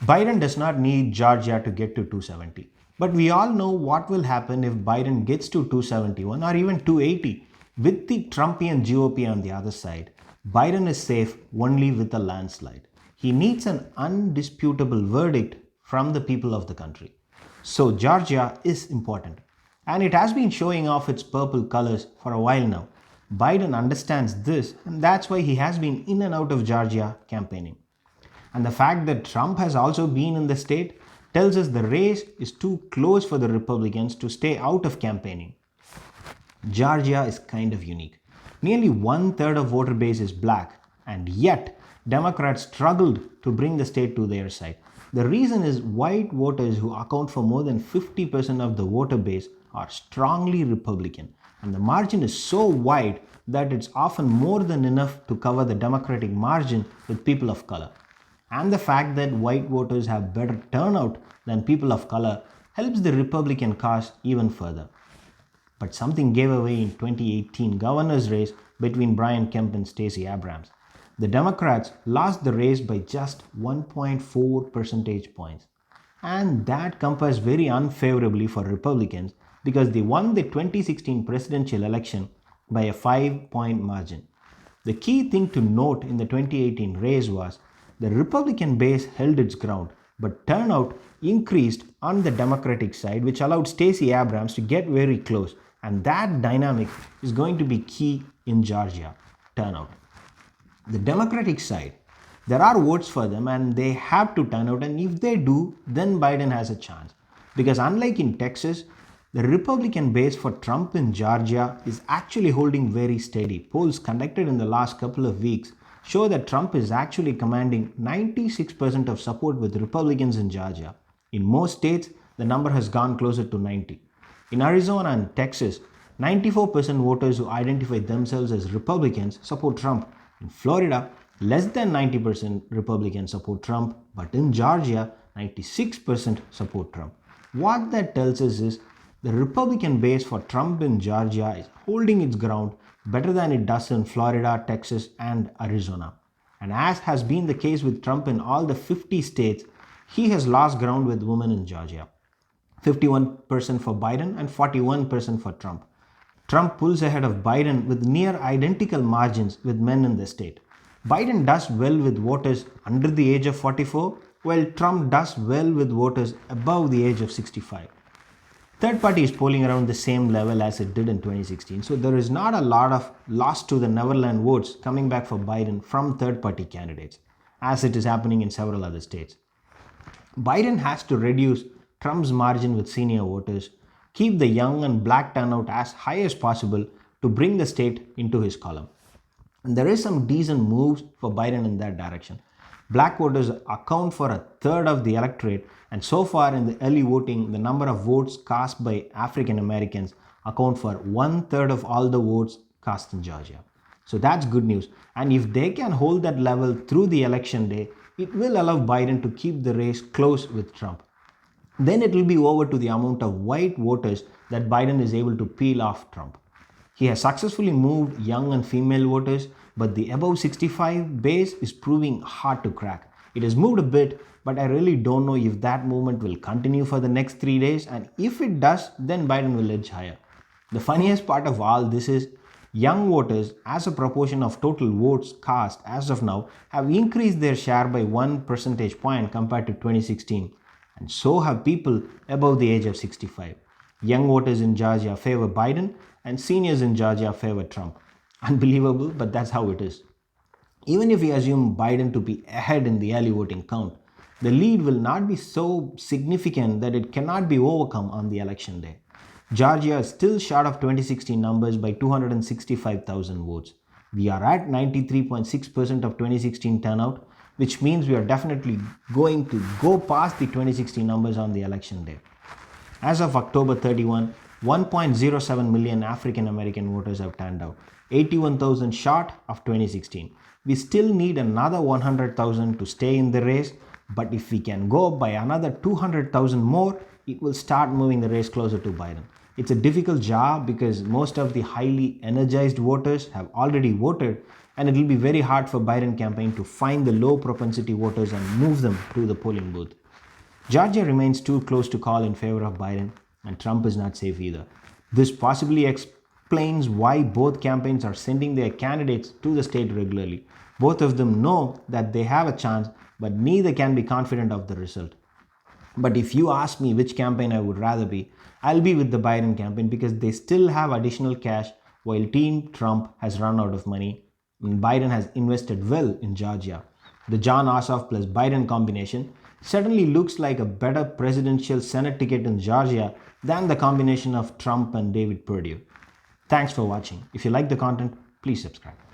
Biden does not need Georgia to get to 270. But we all know what will happen if Biden gets to 271 or even 280. With the Trumpian GOP on the other side, Biden is safe only with a landslide. He needs an undisputable verdict from the people of the country. So Georgia is important. And it has been showing off its purple colors for a while now. Biden understands this, and that's why he has been in and out of Georgia campaigning. And the fact that Trump has also been in the state tells us the race is too close for the Republicans to stay out of campaigning. Georgia is kind of unique. Nearly one third of voter base is black, and yet Democrats struggled to bring the state to their side. The reason is white voters who account for more than 50% of the voter base are strongly Republican, and the margin is so wide that it's often more than enough to cover the Democratic margin with people of color. And the fact that white voters have better turnout than people of color helps the Republican cause even further. But something gave away in 2018 governor's race between Brian Kemp and Stacey Abrams. The Democrats lost the race by just 1.4 percentage points. And that compares very unfavorably for Republicans because they won the 2016 presidential election by a 5-point margin. The key thing to note in the 2018 race was the Republican base held its ground, but turnout increased on the Democratic side, which allowed Stacey Abrams to get very close. And that dynamic is going to be key in Georgia turnout. The Democratic side, there are votes for them and they have to turn out, and if they do, then Biden has a chance. Because unlike in Texas, the Republican base for Trump in Georgia is actually holding very steady. Polls conducted in the last couple of weeks show that Trump is actually commanding 96% of support with Republicans in Georgia. In most states, the number has gone closer to 90. In Arizona and Texas, 94% voters who identify themselves as Republicans support Trump. In Florida, less than 90% Republicans support Trump, but in Georgia, 96% support Trump. What that tells us is the Republican base for Trump in Georgia is holding its ground better than it does in Florida, Texas, and Arizona. And as has been the case with Trump in all the 50 states, he has lost ground with women in Georgia. 51% for Biden and 41% for Trump. Trump pulls ahead of Biden with near identical margins with men in the state. Biden does well with voters under the age of 44, while Trump does well with voters above the age of 65. Third party is polling around the same level as it did in 2016, so there is not a lot of loss to the Neverland votes coming back for Biden from third party candidates, as it is happening in several other states. Biden has to reduce Trump's margin with senior voters, keep the young and black turnout as high as possible to bring the state into his column. And there is some decent moves for Biden in that direction. Black voters account for a third of the electorate, and so far in the early voting, the number of votes cast by African Americans account for 1/3 of all the votes cast in Georgia. So that's good news. And if they can hold that level through the election day, it will allow Biden to keep the race close with Trump. Then it will be over to the amount of white voters that Biden is able to peel off Trump. He has successfully moved young and female voters, but the above 65 base is proving hard to crack. It has moved a bit, but I really don't know if that movement will continue for the next 3 days, and if it does, then Biden will edge higher. The funniest part of all this is young voters, as a proportion of total votes cast as of now, have increased their share by 1 percentage point compared to 2016, and so have people above the age of 65. Young voters in Georgia favor Biden, and seniors in Georgia favor Trump. Unbelievable, but that's how it is. Even if we assume Biden to be ahead in the early voting count, the lead will not be so significant that it cannot be overcome on the election day. Georgia is still short of 2016 numbers by 265,000 votes. We are at 93.6% of 2016 turnout, which means we are definitely going to go past the 2016 numbers on the election day. As of October 31, 1.07 million African American voters have turned out, 81,000 short of 2016. We still need another 100,000 to stay in the race, but if we can go by another 200,000 more, it will start moving the race closer to Biden. It's a difficult job because most of the highly energized voters have already voted, and it will be very hard for Biden campaign to find the low propensity voters and move them to the polling booth. Georgia remains too close to call in favor of Biden, and Trump is not safe either. This possibly explains why both campaigns are sending their candidates to the state regularly. Both of them know that they have a chance, but neither can be confident of the result. But if you ask me which campaign I would rather be, I'll be with the Biden campaign because they still have additional cash while Team Trump has run out of money and Biden has invested well in Georgia. The Jon Ossoff plus Biden combination certainly looks like a better presidential Senate ticket in Georgia than the combination of Trump and David Perdue. Thanks for watching. If you like the content, please subscribe.